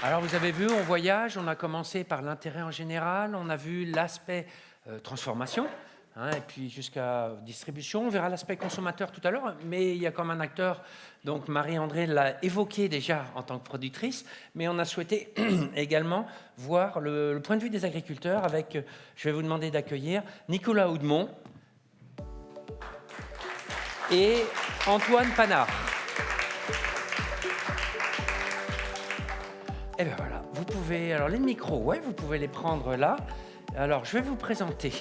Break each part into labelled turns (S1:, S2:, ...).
S1: Alors vous avez vu, on voyage, on a commencé par l'intérêt en général, on a vu l'aspect transformation, hein, et puis jusqu'à distribution. On verra l'aspect consommateur tout à l'heure, mais il y a comme un acteur, donc Marie-André l'a évoqué déjà en tant que productrice, mais on a souhaité également voir le point de vue des agriculteurs avec, je vais vous demander d'accueillir Nicolas Houdemont et Antoine Panard. Et bien voilà, vous pouvez, alors les micros, ouais, vous pouvez les prendre là. Alors, je vais vous présenter.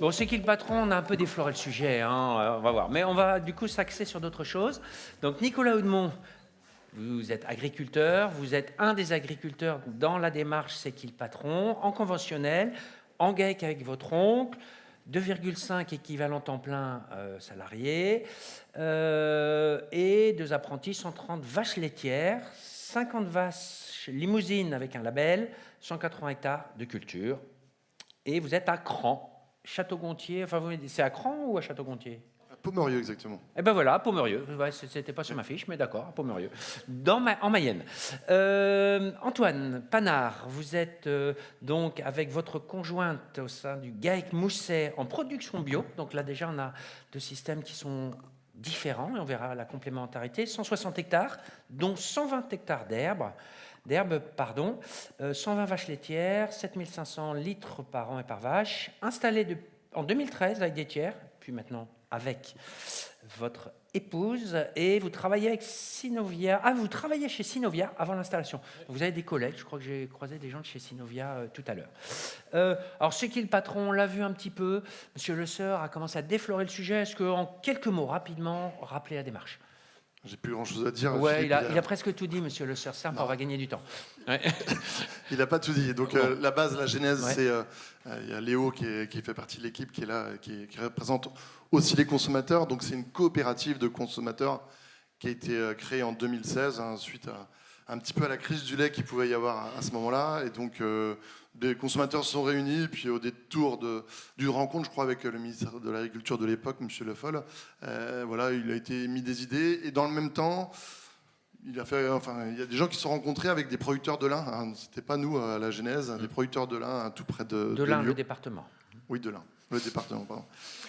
S1: Bon, c'est qui le patron? On a un peu défloré le sujet, hein, on va voir. Mais on va du coup s'axer sur d'autres choses. Donc, Nicolas Houdemont, vous êtes agriculteur, vous êtes un des agriculteurs dans la démarche C'est qui le patron, en conventionnel, en GAEC avec votre oncle, 2,5 équivalents temps plein salariés, et 2 apprentis, 130 vaches laitières, 50 vaches limousines avec un label, 180 hectares de culture. Et vous êtes à Cran, Château-Gontier. Enfin, c'est à Cran ou à Château-Gontier?
S2: À Pomerieux, exactement.
S1: Eh ben voilà, à Pomerieux. Ouais, c'était pas sur ma fiche, mais d'accord, à Pomerieux, en Mayenne. Antoine Panard, vous êtes donc avec votre conjointe au sein du GAEC Mousset en production bio. Donc là, déjà, on a 2 systèmes qui sont différents et on verra la complémentarité. 160 hectares, dont 120 hectares d'herbe, 120 vaches laitières, 7500 litres par an et par vache, installées en 2013 avec des tiers, puis maintenant avec votre épouse, et vous travaillez avec Synovia. Ah, vous travaillez chez Synovia avant l'installation. Vous avez des collègues, je crois que j'ai croisé des gens de chez Synovia tout à l'heure. Alors, c'est qui le patron? On l'a vu un petit peu. Monsieur Le Seur a commencé à déflorer le sujet. Est-ce qu'en quelques mots, rapidement, rappeler la démarche?
S2: J'ai plus grand-chose à dire.
S1: Ouais, il a presque tout dit, monsieur Le Seur. Simple, on va gagner du temps. Ouais.
S2: Il n'a pas tout dit. Donc,
S1: Bon.
S2: la base, la genèse,
S1: Ouais.
S2: c'est... Il y a Léo qui fait partie de l'équipe, qui est là, qui représente aussi les consommateurs. Donc, c'est une coopérative de consommateurs qui a été créée en 2016, hein, suite à un petit peu à la crise du lait qu'il pouvait y avoir à ce moment-là. Et donc, des consommateurs se sont réunis. Et puis, au détour d'une rencontre, je crois, avec le ministre de l'Agriculture de l'époque, M. Le Foll, voilà, il a été mis des idées. Et dans le même temps... il y a des gens qui se sont rencontrés avec des producteurs de lin. Hein. C'était pas nous à la genèse, des producteurs de lin tout près de
S1: Lin,
S2: Lyon.
S1: le département.
S2: Oui, de lin, le département, pardon.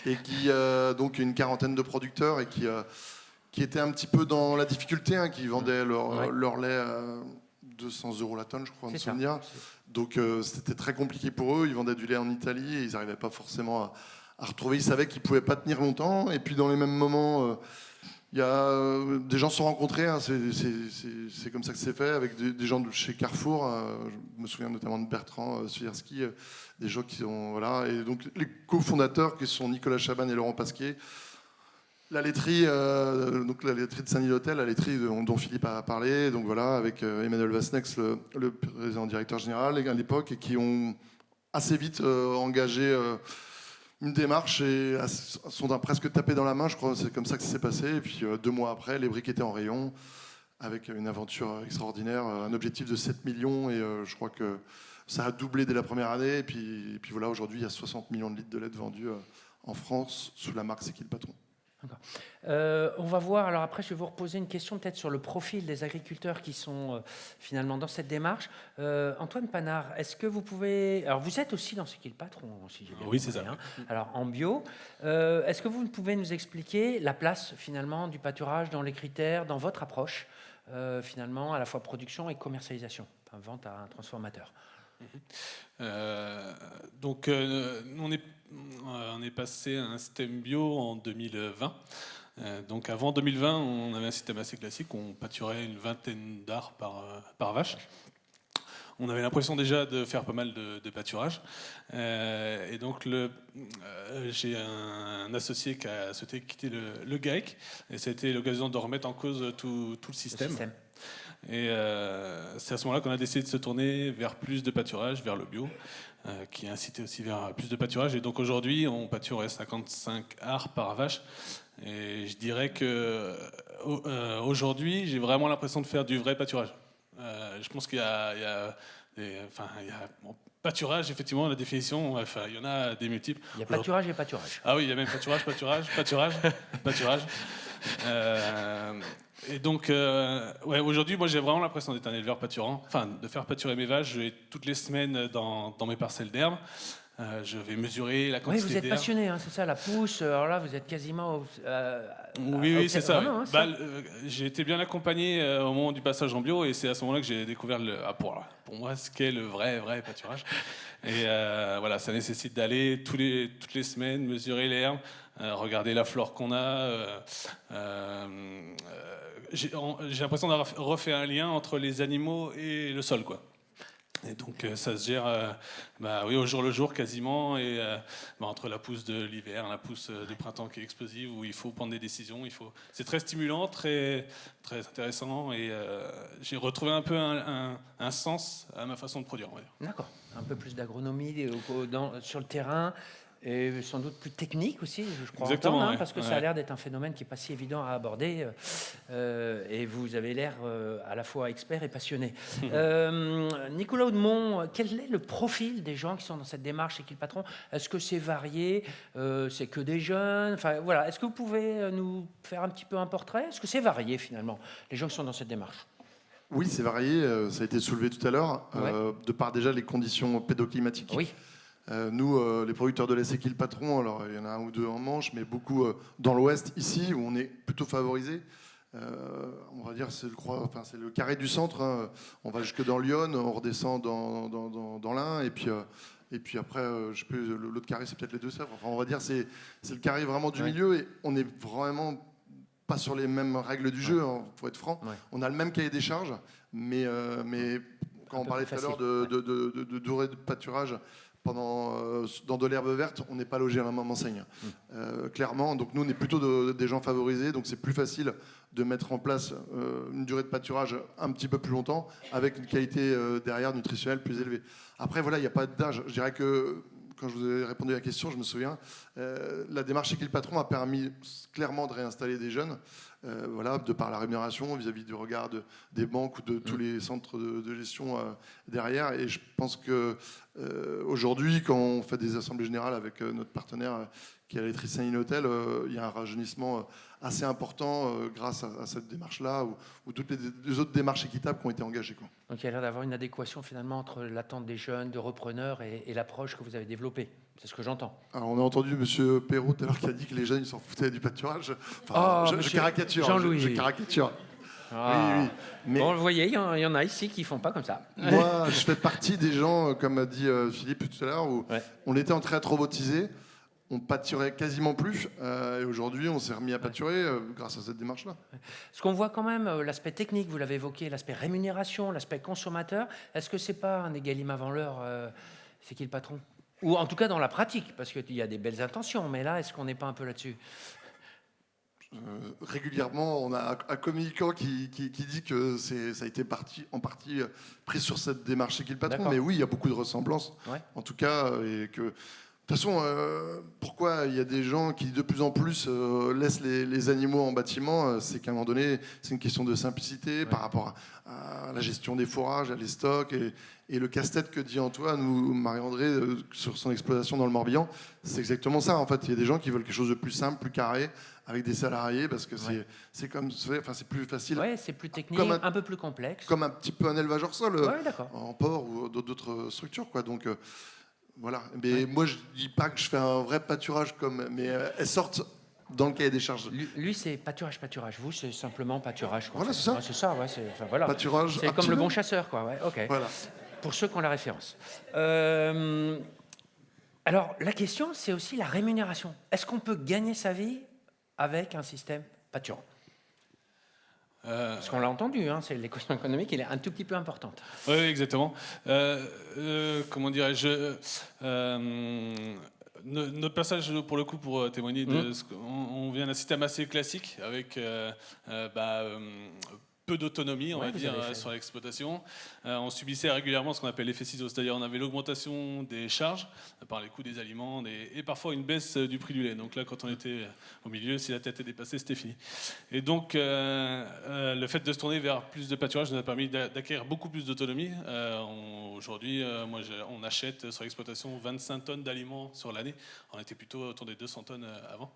S2: Et qui, donc, une quarantaine de producteurs et qui étaient un petit peu dans la difficulté, hein, qui vendaient leur lait à 200 € la tonne, je crois, en souvenir. Donc, c'était très compliqué pour eux. Ils vendaient du lait en Italie et ils n'arrivaient pas forcément à retrouver. Ils savaient qu'ils ne pouvaient pas tenir longtemps. Et puis, dans les mêmes moments... il y a des gens se sont rencontrés, hein, c'est comme ça que c'est fait, avec des gens de chez Carrefour. Je me souviens notamment de Bertrand Swierski, des gens qui ont... Voilà, et donc les cofondateurs qui sont Nicolas Chaban et Laurent Pasquier. La laiterie, donc la laiterie de Saint-Nil-Hôtel, la laiterie dont Philippe a parlé, donc voilà, avec Emmanuel Vasnex, le président directeur général à l'époque, et qui ont assez vite engagé... une démarche et sont presque tapés dans la main, je crois, c'est comme ça que ça s'est passé. Et puis 2 mois après, les briques étaient en rayon, avec une aventure extraordinaire, un objectif de 7 millions, et je crois que ça a doublé dès la première année. Et puis voilà, aujourd'hui, il y a 60 millions de litres de lait vendus en France, sous la marque C'est qui le patron.
S1: On va voir, alors après je vais vous reposer une question peut-être sur le profil des agriculteurs qui sont finalement dans cette démarche. Antoine Panard, est-ce que vous pouvez... Alors vous êtes aussi dans Ce qui est le patron, si j'ai bien
S3: Oui, c'est ça.
S1: hein. Alors en bio, est-ce que vous pouvez nous expliquer la place finalement du pâturage dans les critères, dans votre approche finalement à la fois production et commercialisation, enfin, vente à un transformateur?
S3: Donc, on est passé à un système bio en 2020. Donc, avant 2020, on avait un système assez classique. On pâturait une vingtaine d'arts par vache. On avait l'impression déjà de faire pas mal de pâturage. Et donc, j'ai un associé qui a souhaité quitter le GAEC. Et ça a été l'occasion de remettre en cause tout le système. Et c'est à ce moment-là qu'on a décidé de se tourner vers plus de pâturage, vers le bio, qui a incité aussi vers plus de pâturage. Et donc aujourd'hui, on pâturait 55 arts par vache. Et je dirais que aujourd'hui, j'ai vraiment l'impression de faire du vrai pâturage. Je pense qu'il y a pâturage, effectivement, la définition, enfin, il y en a des multiples.
S1: Il y a pâturage et pâturage.
S3: Ah oui, il y a même pâturage. Et donc, aujourd'hui, moi, j'ai vraiment l'impression d'être un éleveur pâturant, enfin, de faire pâturer mes vaches. Je vais toutes les semaines dans mes parcelles d'herbe. Je vais mesurer la
S1: Oui,
S3: quantité
S1: vous êtes
S3: d'herbe.
S1: passionné, hein, c'est ça, la pousse. Alors là, vous êtes quasiment.
S3: Oui, c'est ça.
S1: Vraiment,
S3: Ouais.
S1: hein, ça.
S3: J'ai été bien accompagné au moment du passage en bio, et c'est à ce moment-là que j'ai découvert pour moi ce qu'est le vrai pâturage. Et voilà, ça nécessite d'aller toutes les semaines mesurer l'herbe, regarder la flore qu'on a. J'ai l'impression d'avoir refait un lien entre les animaux et le sol, quoi. Et donc ça se gère oui, au jour le jour quasiment, et entre la pousse de l'hiver, la pousse de printemps qui est explosive, où il faut prendre des décisions. C'est très stimulant, très intéressant, et j'ai retrouvé un peu un sens à ma façon de produire, on va dire.
S1: D'accord. Un peu plus d'agronomie sur le terrain. Et sans doute plus technique aussi, je crois.
S3: Exactement,
S1: entendre,
S3: ouais.
S1: parce que ça a l'air d'être un phénomène qui n'est pas si évident à aborder. Et vous avez l'air à la fois expert et passionné. Nicolas Audemont, quel est le profil des gens qui sont dans cette démarche chez Qui le Patron? Est-ce que c'est varié? C'est que des jeunes? Enfin, voilà. Est-ce que vous pouvez nous faire un petit peu un portrait? Est-ce que c'est varié finalement, les gens qui sont dans cette démarche?
S2: Oui, c'est varié, ça a été soulevé tout à l'heure, de par déjà les conditions pédoclimatiques.
S1: Oui.
S2: Nous, les producteurs de lait, c'est Qui le Patron? Alors, il y en a un ou deux en Manche, mais beaucoup dans l'Ouest, ici, où on est plutôt favorisé. On va dire c'est le carré du centre. Hein. On va jusque dans Lyon, on redescend dans l'Ain, et puis après, je sais plus, l'autre carré, c'est peut-être les Deux-Sèvres. Enfin, on va dire c'est le carré vraiment du milieu, et on n'est vraiment pas sur les mêmes règles du jeu, hein, faut être franc.
S1: Ouais.
S2: On a le même cahier des charges, mais quand on parlait tout à l'heure de durée de pâturage, dans de l'herbe verte, on n'est pas logé à la même enseigne. Clairement, donc nous, on est plutôt des gens favorisés, donc c'est plus facile de mettre en place une durée de pâturage un petit peu plus longtemps, avec une qualité derrière nutritionnelle plus élevée. Après, voilà, il n'y a pas d'âge. Je dirais que, quand je vous ai répondu à la question, je me souviens, la démarche chez Qui le Patron a permis clairement de réinstaller des jeunes, voilà, de par la rémunération vis-à-vis du regard des banques ou de tous les centres de gestion derrière. Et je pense que aujourd'hui, quand on fait des assemblées générales avec notre partenaire qui est la laiterie Saint-Hinotel, il y a un rajeunissement assez important grâce à cette démarche-là, ou toutes les autres démarches équitables qui ont été engagées, quoi.
S1: Donc il y a l'air d'avoir une adéquation finalement entre l'attente des jeunes, de repreneurs et l'approche que vous avez développée. C'est ce que j'entends.
S2: Alors, on a entendu M. Perrault tout à l'heure qui a dit que les jeunes ils s'en foutaient du pâturage. Enfin, je caricature.
S1: Jean-Louis.
S2: Je caricature.
S1: Ah.
S2: Oui. Mais
S1: bon, vous voyez, il y en a ici qui font pas comme ça.
S2: moi, je fais partie des gens, comme a dit Philippe tout à l'heure, où on était en train de robotiser. On pâturait quasiment plus, et aujourd'hui on s'est remis à pâturer grâce à cette démarche-là.
S1: Ce qu'on voit quand même, l'aspect technique, vous l'avez évoqué, l'aspect rémunération, l'aspect consommateur, est-ce que c'est pas un égalime avant l'heure, c'est Qui le Patron? Ou en tout cas dans la pratique, parce qu'il y a des belles intentions, mais là, est-ce qu'on n'est pas un peu là-dessus?
S2: Régulièrement, on a un communicant qui dit que ça a été en partie pris sur cette démarche chez Qui le Patron,
S1: D'accord.
S2: mais oui, il y a beaucoup de ressemblances, en tout cas, et que... De toute façon, pourquoi il y a des gens qui de plus en plus laissent les animaux en bâtiment? C'est qu'à un moment donné, c'est une question de simplicité par rapport à la gestion des fourrages, à les stocks, et le casse-tête que dit Antoine ou Marie-André sur son exploitation dans le Morbihan, c'est exactement ça. En fait, il y a des gens qui veulent quelque chose de plus simple, plus carré, avec des salariés, parce que c'est plus facile.
S1: Oui, c'est plus technique, un peu plus complexe.
S2: Comme un petit peu un élevage hors sol, en port ou d'autres structures, quoi. Donc voilà, mais moi je dis pas que je fais un vrai pâturage mais elles sortent dans le cahier des charges.
S1: Lui c'est pâturage. Vous c'est simplement pâturage, quoi.
S2: Voilà, c'est ça.
S1: Ouais, c'est ça, voilà.
S2: Pâturage.
S1: C'est comme le bon chasseur, quoi. Ouais, ok.
S2: Voilà.
S1: Pour ceux qui ont la référence. Alors la question c'est aussi la rémunération. Est-ce qu'on peut gagner sa vie avec un système pâturant? Parce qu'on l'a entendu, hein, c'est l'équation économique, elle est un tout petit peu importante.
S3: Oui, exactement. Comment dirais-je notre passage, pour le coup, pour témoigner de ce qu'on vient d'un système assez classique, avec peu peu d'autonomie, on
S1: Ouais,
S3: va
S1: vous
S3: dire,
S1: avez fait.
S3: sur l'exploitation. On subissait régulièrement ce qu'on appelle l'effet ciseau, c'est-à-dire on avait l'augmentation des charges par les coûts des aliments et parfois une baisse du prix du lait. Donc là, quand on était au milieu, si la tête est dépassée, c'était fini. Et donc, le fait de se tourner vers plus de pâturage nous a permis d'acquérir beaucoup plus d'autonomie. Aujourd'hui, on achète sur l'exploitation 25 tonnes d'aliments sur l'année. On était plutôt autour des 200 tonnes avant.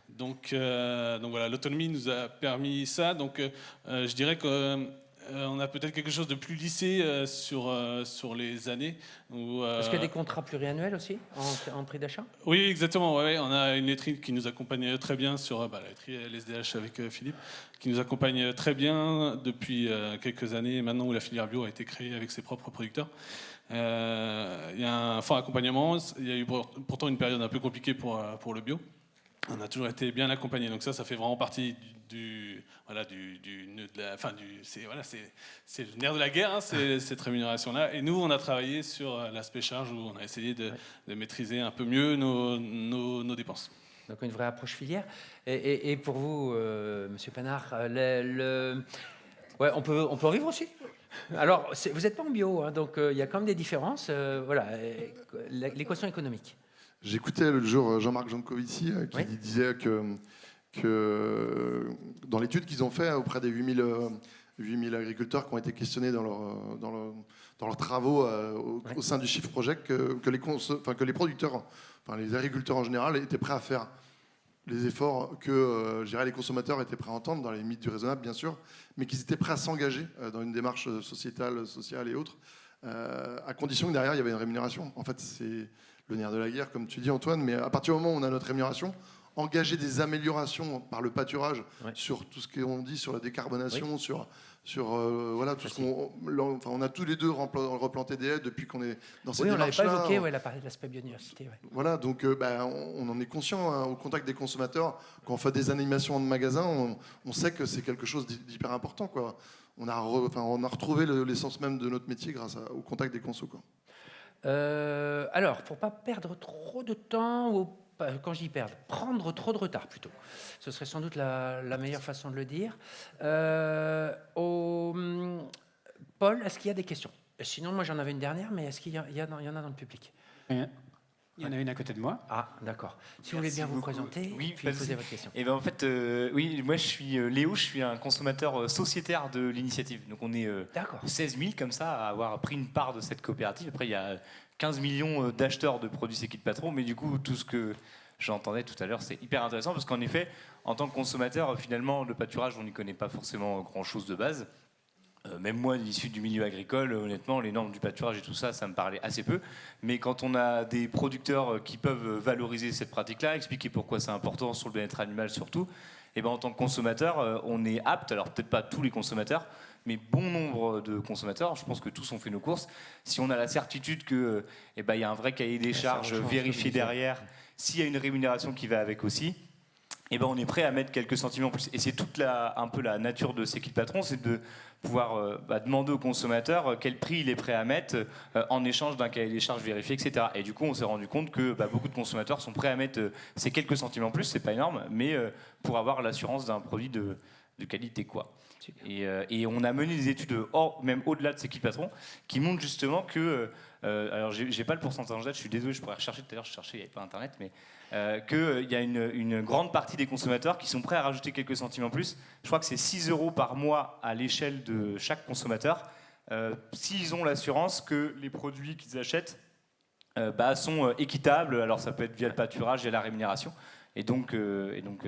S3: Donc voilà, l'autonomie nous a permis ça. Donc je dirais qu'on a peut-être quelque chose de plus lissé sur les années.
S1: Est-ce qu'il y a des contrats pluriannuels aussi en prix d'achat?
S3: Oui, exactement. Ouais. On a une laiterie qui nous accompagne très bien sur la laiterie LSDH avec Philippe, qui nous accompagne très bien depuis quelques années, maintenant où la filière bio a été créée avec ses propres producteurs. Il y a un fort accompagnement. Il y a eu pourtant une période un peu compliquée pour le bio. On a toujours été bien accompagné. Donc ça fait vraiment partie du nœud de la, enfin c'est le nerf de la guerre, hein, cette rémunération-là. Et nous, on a travaillé sur l'aspect charge où on a essayé de maîtriser un peu mieux nos dépenses.
S1: Donc une vraie approche filière. Et pour vous, Monsieur Panard, ouais, on peut en vivre aussi. Alors, vous n'êtes pas en bio, hein, donc il y a quand même des différences. Voilà, l'équation économique.
S2: J'écoutais l'autre jour Jean-Marc Jancovici qui disait que dans l'étude qu'ils ont fait auprès des 8000 agriculteurs qui ont été questionnés dans leurs travaux au sein du Shift Project, que les producteurs, enfin les agriculteurs en général, étaient prêts à faire les efforts que les consommateurs étaient prêts à entendre, dans les limites du raisonnable bien sûr, mais qu'ils étaient prêts à s'engager dans une démarche sociétale, sociale et autres, à condition que derrière il y avait une rémunération. En fait, c'est le nerf de la guerre, comme tu dis Antoine, mais à partir du moment où on a notre rémunération, engager des améliorations par le pâturage sur tout ce qu'on dit sur la décarbonation, sur voilà, tout ce on a tous les deux replanté des haies depuis qu'on est dans cette démarche-là.
S1: Oui, on l'avait pas évoqué, l'aspect biodiversité. Ouais.
S2: Voilà, donc on en est conscient hein, au contact des consommateurs. Quand on fait des animations en magasin, on sait que c'est quelque chose d'hyper important, quoi. On a retrouvé l'essence même de notre métier grâce au contact des consos, quoi.
S1: Alors, pour ne pas perdre trop de temps, ou quand je dis perdre, prendre trop de retard plutôt, ce serait sans doute la meilleure façon de le dire. Paul, est-ce qu'il y a des questions? Sinon, moi j'en avais une dernière, mais est-ce qu'il y en a dans le public?
S4: Il y en a une à côté de moi.
S1: Ah, d'accord. Si vous voulez bien vous présenter,
S4: oui,
S1: puis poser votre question.
S4: Et ben en fait, oui, moi je suis Léo, je suis un consommateur sociétaire de l'initiative. Donc on est 16 000 comme ça à avoir pris une part de cette coopérative. Après, il y a 15 millions d'acheteurs de produits C'est qui le patron, mais du coup, tout ce que j'entendais tout à l'heure, c'est hyper intéressant parce qu'en effet, en tant que consommateur, finalement, le pâturage, on n'y connaît pas forcément grand-chose de base. Même moi, issu du milieu agricole, honnêtement, les normes du pâturage et tout ça, ça me parlait assez peu. Mais quand on a des producteurs qui peuvent valoriser cette pratique-là, expliquer pourquoi c'est important sur le bien-être animal surtout, et ben en tant que consommateur, on est apte, alors peut-être pas tous les consommateurs, mais bon nombre de consommateurs, je pense que tous ont fait nos courses, si on a la certitude qu'il y a un vrai cahier des charges vérifié derrière, s'il y a une rémunération qui va avec aussi, et ben on est prêt à mettre quelques centimes en plus. Et c'est un peu la nature de C'est qui le patron, c'est de pouvoir demander au consommateur quel prix il est prêt à mettre en échange d'un cahier des charges vérifié, etc. Et du coup, on s'est rendu compte que beaucoup de consommateurs sont prêts à mettre ces quelques centimes en plus, c'est pas énorme, mais pour avoir l'assurance d'un produit de qualité, quoi. Et on a mené des études même au-delà de C'est qui le patron, qui montrent justement que, alors j'ai pas le pourcentage là, je suis désolé, je pourrais rechercher, tout à l'heure je cherchais, il n'y avait pas internet, mais qu'il y a une grande partie des consommateurs qui sont prêts à rajouter quelques centimes en plus. Je crois que c'est 6 € par mois à l'échelle de chaque consommateur, s'ils ont l'assurance que les produits qu'ils achètent sont équitables. Alors ça peut être via le pâturage, via la rémunération. Et donc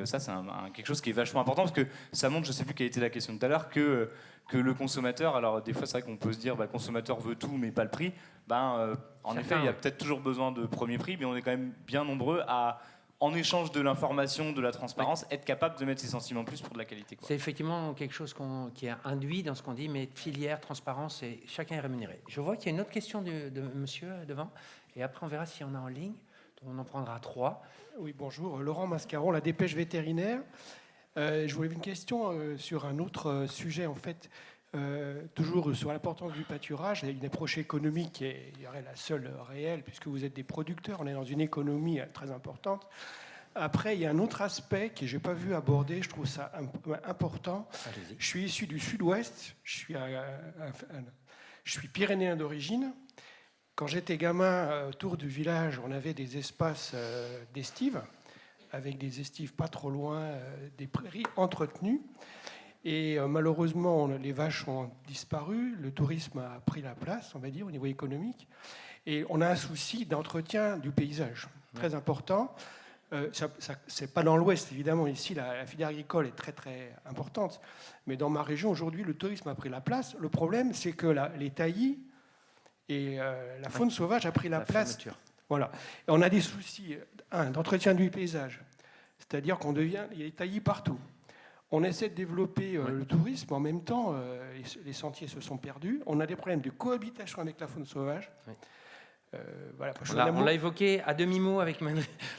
S4: ça, c'est quelque chose qui est vachement important, parce que ça montre, je ne sais plus quelle était la question tout à l'heure, que le consommateur, alors des fois c'est vrai qu'on peut se dire le consommateur veut tout mais pas le prix, en effet il y a peut-être toujours besoin de premier prix, mais on est quand même bien nombreux à, en échange de l'information, de la transparence, être capable de mettre ses sentiments en plus pour de la qualité, quoi.
S1: C'est effectivement quelque chose qui est induit dans ce qu'on dit, mais filière, transparence, et chacun est rémunéré. Je vois qu'il y a une autre question de monsieur devant, et après on verra s'il y en a en ligne. On en prendra 3.
S5: Oui, bonjour. Laurent Mascaron, la dépêche vétérinaire. Je voulais une question sur un autre sujet, en fait. Toujours sur l'importance du pâturage, une approche économique qui est la seule réelle, puisque vous êtes des producteurs. On est dans une économie très importante. Après, il y a un autre aspect que je n'ai pas vu aborder, je trouve ça important.
S1: Allez-y.
S5: Je suis issu du sud-ouest, je suis pyrénéen d'origine. Quand j'étais gamin, autour du village, on avait des espaces d'estive, avec des estives pas trop loin, des prairies entretenues. Et malheureusement, les vaches ont disparu, le tourisme a pris la place, on va dire, au niveau économique. Et on a un souci d'entretien du paysage, très important. C'est pas dans l'Ouest, évidemment. Ici, la filière agricole est très, très importante. Mais dans ma région, aujourd'hui, le tourisme a pris la place. Le problème, c'est que les taillis et la faune sauvage a pris la place.
S1: Fermeture.
S5: Voilà. Et on a des soucis, d'entretien du paysage. C'est-à-dire il y a des taillis partout. On essaie de développer le tourisme. En même temps, les sentiers se sont perdus. On a des problèmes de cohabitation avec la faune sauvage.
S1: Oui.
S5: Voilà,
S1: On l'a évoqué à demi-mot avec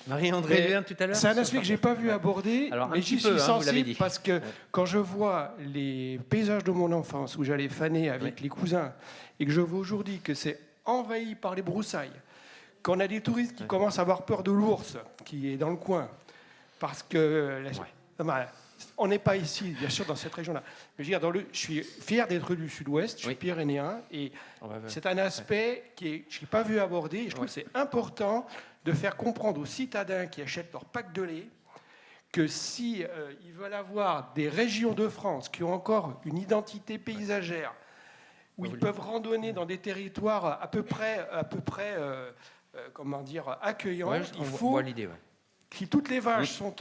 S1: Marie-André Luin tout à l'heure.
S5: C'est un aspect que je n'ai pas vu aborder,
S1: Alors,
S5: mais j'y suis
S1: vous l'avez
S5: sensible
S1: dit.
S5: parce que quand je vois les paysages de mon enfance où j'allais faner avec les cousins et que je vois aujourd'hui que c'est envahi par les broussailles, qu'on a des touristes qui commencent à avoir peur de l'ours qui est dans le coin, parce que on n'est pas ici, bien sûr, dans cette région-là. Mais je veux dire, je suis fier d'être du Sud-Ouest, je suis pyrénéen, et c'est un aspect que je n'ai pas vu aborder. Et je trouve que c'est important de faire comprendre aux citadins qui achètent leur pack de lait que si ils veulent avoir des régions de France qui ont encore une identité paysagère, où ils peuvent randonner dans des territoires à peu près comment dire, accueillants, il faut...
S1: l'idée,
S5: Si toutes les vaches sont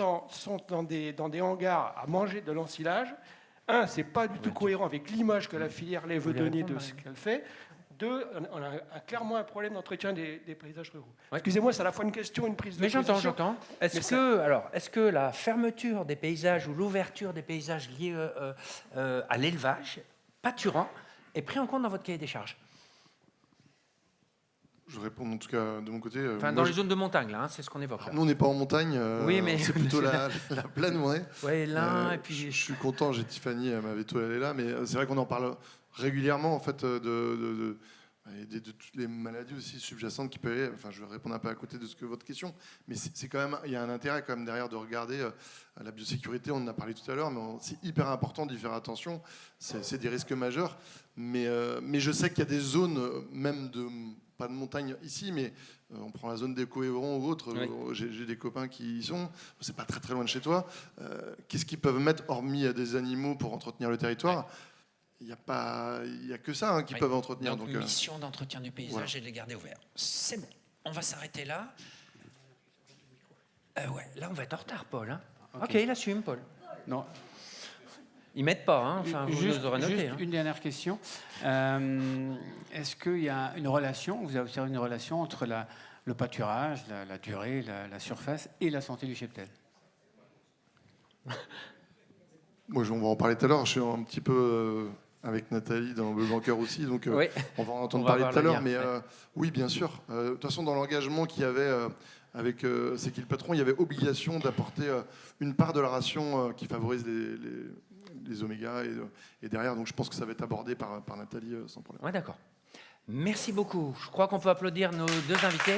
S5: dans des hangars à manger de l'ensilage, c'est pas du tout cohérent avec l'image que la filière lait veut donner de ce qu'elle fait. Deux, on a clairement un problème d'entretien des paysages ruraux. Excusez-moi, c'est à la fois une question et une prise de position.
S1: Mais j'entends. Est-ce que la fermeture des paysages ou l'ouverture des paysages liés à l'élevage pâturant est pris en compte dans votre cahier des charges?
S2: Je réponds en tout cas de mon côté.
S1: Dans les zones de montagne, là, c'est ce qu'on évoque. Là.
S2: Nous, on n'est pas en montagne.
S1: Oui, mais
S2: c'est plutôt la plaine où on est.
S1: Oui, l'un, et puis...
S2: Je suis content, j'ai Tiffany, ma veto, elle est là, mais c'est vrai qu'on en parle régulièrement, en fait, de toutes les maladies aussi subjacentes qui peuvent... Enfin, je vais répondre un peu à côté de ce que votre question, mais c'est quand même... Il y a un intérêt quand même derrière de regarder la biosécurité, on en a parlé tout à l'heure, mais c'est hyper important d'y faire attention. C'est des risques majeurs, mais je sais qu'il y a des zones, même pas de montagne ici, mais on prend la zone des Coévrons ou autre. J'ai des copains qui y sont. C'est pas très très loin de chez toi. Qu'est-ce qu'ils peuvent mettre hormis des animaux pour entretenir le territoire? Il n'y a que ça qui peuvent entretenir.
S1: Donc, mission d'entretien du paysage et de les garder ouverts. C'est bon. On va s'arrêter là. Là, on va être en retard, Paul. Hein. Ok, il assume, Paul.
S6: Non.
S1: Ils mettent pas, enfin, vous
S6: juste,
S1: nous aurez noté.
S6: Juste une dernière question. Est-ce qu'il y a une relation, vous avez observé une relation entre le pâturage, la durée, la surface et la santé du cheptel?
S2: Moi, on va en parler tout à l'heure. Je suis un petit peu avec Nathalie dans le Banqueur aussi, donc on va en entendre parler tout à l'heure. Mais oui, bien sûr. De toute façon, dans l'engagement qu'il y avait avec C'est qui le patron, il y avait obligation d'apporter une part de la ration qui favorise les omégas et derrière. Donc je pense que ça va être abordé par Nathalie sans problème.
S1: Ouais, d'accord. Merci beaucoup. Je crois qu'on peut applaudir nos deux invités.